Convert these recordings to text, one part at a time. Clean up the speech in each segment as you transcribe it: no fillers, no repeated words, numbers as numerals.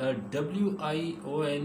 WION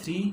3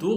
2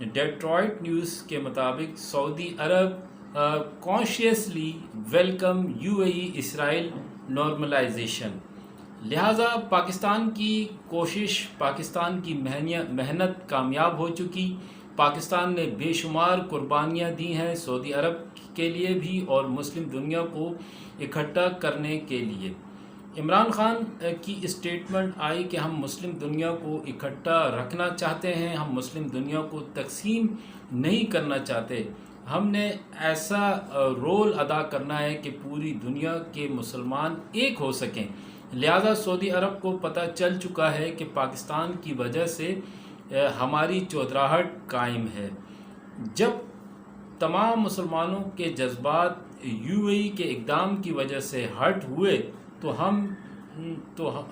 Detroit news کے مطابق سعودی عرب consciously welcome U A E Israel normalisation. لہٰذا پاکستان کی کوشش، پاکستان کی محنت کامیاب ہو چکی. پاکستان نے بے شمار قربانیاں دی ہیں سعودی عرب کے لیے بھی اور مسلم دنیا کو اکٹھا کرنے کے لیے. عمران خان کی اسٹیٹمنٹ آئی کہ ہم مسلم دنیا کو اکٹھا رکھنا چاہتے ہیں، ہم مسلم دنیا کو تقسیم نہیں کرنا چاہتے. ہم نے ایسا رول ادا کرنا ہے کہ پوری دنیا کے مسلمان ایک ہو سکیں. لہذا سعودی عرب کو پتہ چل چکا ہے کہ پاکستان کی وجہ سے ہماری چودراہٹ قائم ہے. جب تمام مسلمانوں کے جذبات یو اے ای کے اقدام کی وجہ سے ہرٹ ہوئے تو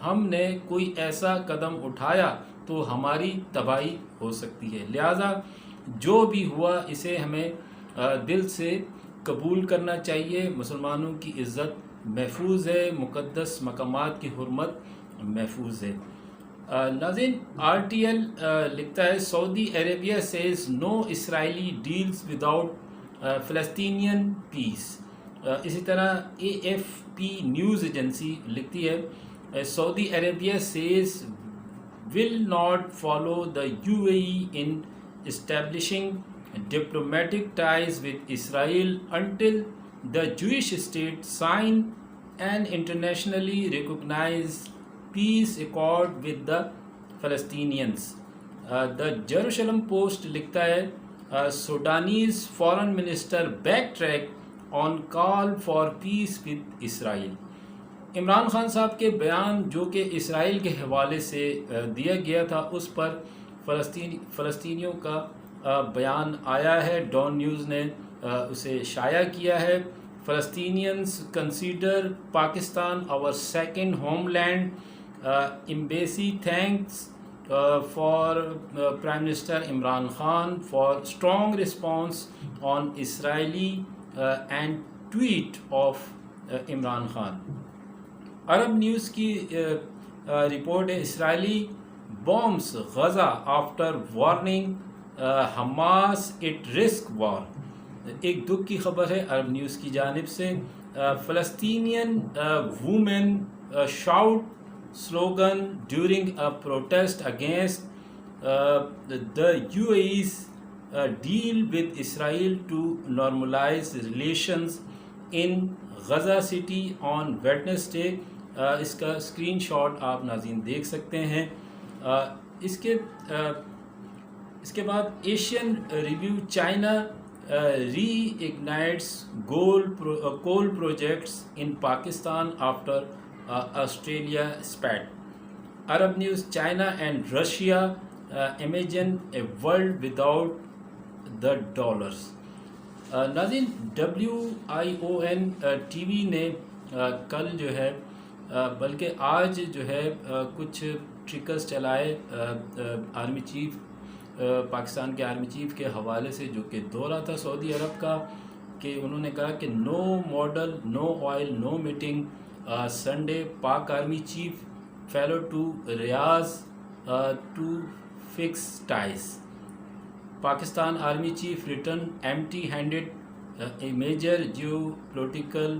ہم نے کوئی ایسا قدم اٹھایا تو ہماری تباہی ہو سکتی ہے. لہذا جو بھی ہوا اسے ہمیں دل سے قبول کرنا چاہیے. مسلمانوں کی عزت محفوظ ہے، مقدس مقامات کی حرمت محفوظ ہے. ناظرین، آر ٹی ایل لکھتا ہے Saudi Arabia says no Israeli deals without Palestinian peace. اسی طرح A F P news agency لکھتی ہے Saudi Arabia says will not follow the UAE in establishing diplomatic ties with Israel until the Jewish state sign an internationally recognized peace accord with the Palestinians. The Jerusalem Post لکھتا ہے Sudanese foreign minister backtrack on call for peace with Israel. Imran Khan صاحب کے بیان جو کہ اسرائیل کے حوالے سے دیا گیا تھا اس پر فلسطینیوں کا بیان آیا ہے. ڈان نیوز نے اسے شائع کیا ہے. Palestinians consider Pakistan our second homeland. Embassy thanks for Prime Minister Imran Khan for strong response on Israeli and tweet of Imran Khan. Arab News کی رپورٹ ہے Israeli bombs Gaza after warning Hamas it risk war. ایک دکھ کی خبر ہے عرب News کی جانب سے. Palestinian women shout slogan during a protest against the U A E's deal with Israel to normalise relations in Gaza city on Wednesday. اس کا اسکرین شاٹ آپ ناظرین دیکھ سکتے ہیں. اس کے بعد Asian review China reignites coal projects in Pakistan after Australia spat. Arab news China and Russia imagine a world without the dollars. ناظرین، WION ٹی وی نے کل جو ہے بلکہ آج جو ہے کچھ ٹرکرز چلائے آرمی چیف، پاکستان کے آرمی چیف کے حوالے سے جو کہ دورہ تھا سعودی عرب کا، کہ انہوں نے کہا کہ no model, no oil, no meeting Sunday. Pak army chief flew to Riyadh to fix ties. Pakistan army chief return empty handed. A major geopolitical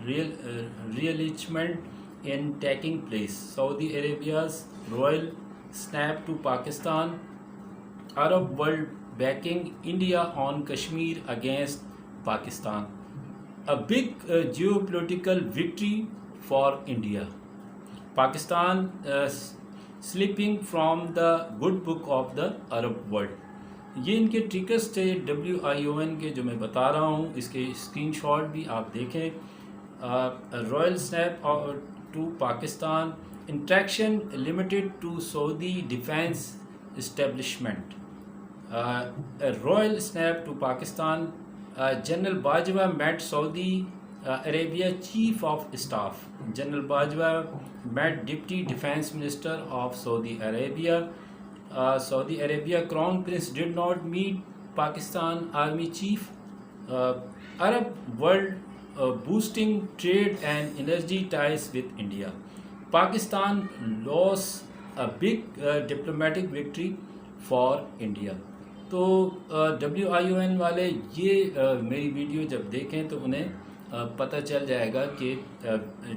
realignment in taking place. Saudi Arabia's royal snap to Pakistan. Arab world backing India on Kashmir against Pakistan. A big geopolitical victory for India. Pakistan slipping from the good book of the Arab world. یہ ان کے ٹرکرز تھے WION کے جو میں بتا رہا ہوں. اس کے اسکرین شاٹ بھی آپ دیکھیں. Royal snap to Pakistan. Interaction limited to Saudi defence establishment. Royal snap to Pakistan. General Bajwa met Saudi Arabia chief of staff. General Bajwa met deputy defence minister of Saudi Arabia. Saudi Arabia Crown Prince did not meet Pakistan Army Chief. Arab world boosting trade and energy ties with India. Pakistan lost a big diplomatic victory for India. تو WION والے یہ میری video جب دیکھیں تو انہیں پتہ چل جائے گا کہ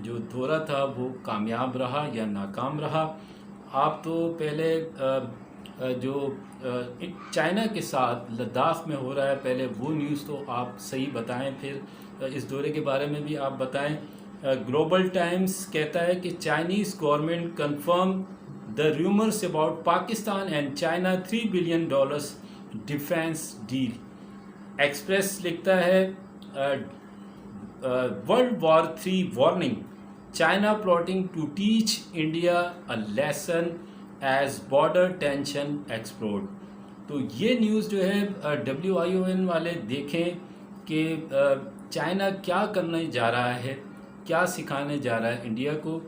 جو دورہ تھا وہ کامیاب رہا یا ناکام رہا. آپ تو پہلے جو چائنا کے ساتھ لداخ میں ہو رہا ہے پہلے وہ نیوز تو آپ صحیح بتائیں، پھر اس دورے کے بارے میں بھی آپ بتائیں. گلوبل ٹائمز کہتا ہے کہ Chinese government confirm the rumors about Pakistan and China $3 billion defence deal. Express لکھتا ہے world war 3 warning China plotting to teach India a lesson as border tension explode. تو یہ نیوز جو ہے WION والے دیکھیں کہ چائنا کیا کرنے جا رہا ہے، کیا سکھانے جا رہا ہے انڈیا کو.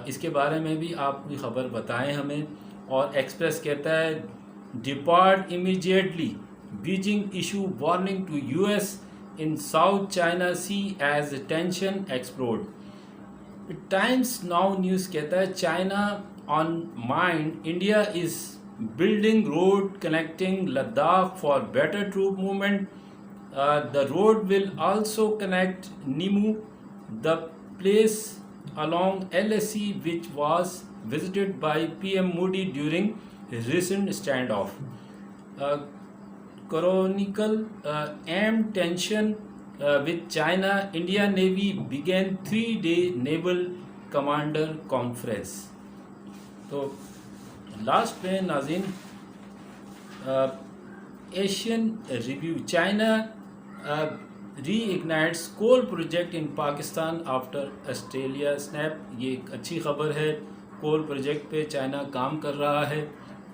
اس کے بارے میں بھی آپ کوئی خبر بتائیں ہمیں. اور ایکسپریس کہتا ہے depart immediately Beijing issue warning to US in South China Sea as tension explode. Times Now News کہتا ہے China on mind India is building road connecting Ladakh for better troop movement. The road will also connect Nimu, the place along LAC which was visited by PM Modi during recent standoff. Chronicle aimed tension with China. India Navy began 3-day naval commander conference. تو last میں ناظرین Asian review China reignites کول project ان Pakistan after Australia snap. یہ ایک اچھی خبر ہے. کول project پہ China کام کر رہا ہے.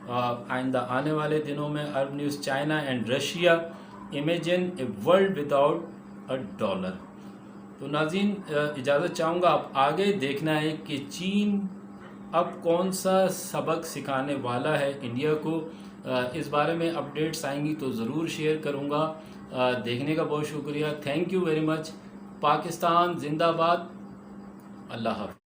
آئندہ آنے والے دنوں میں Arab news China and Russia imagine a world without a dollar. تو ناظرین اجازت چاہوں گا، آپ آگے دیکھنا ہے کہ چین اب کون سا سبق سکھانے والا ہے انڈیا کو. اس بارے میں اپڈیٹس آئیں گی تو ضرور شیئر کروں گا. دیکھنے کا بہت شکریہ. Thank you very much. Pakistan زندہ باد. اللہ حافظ.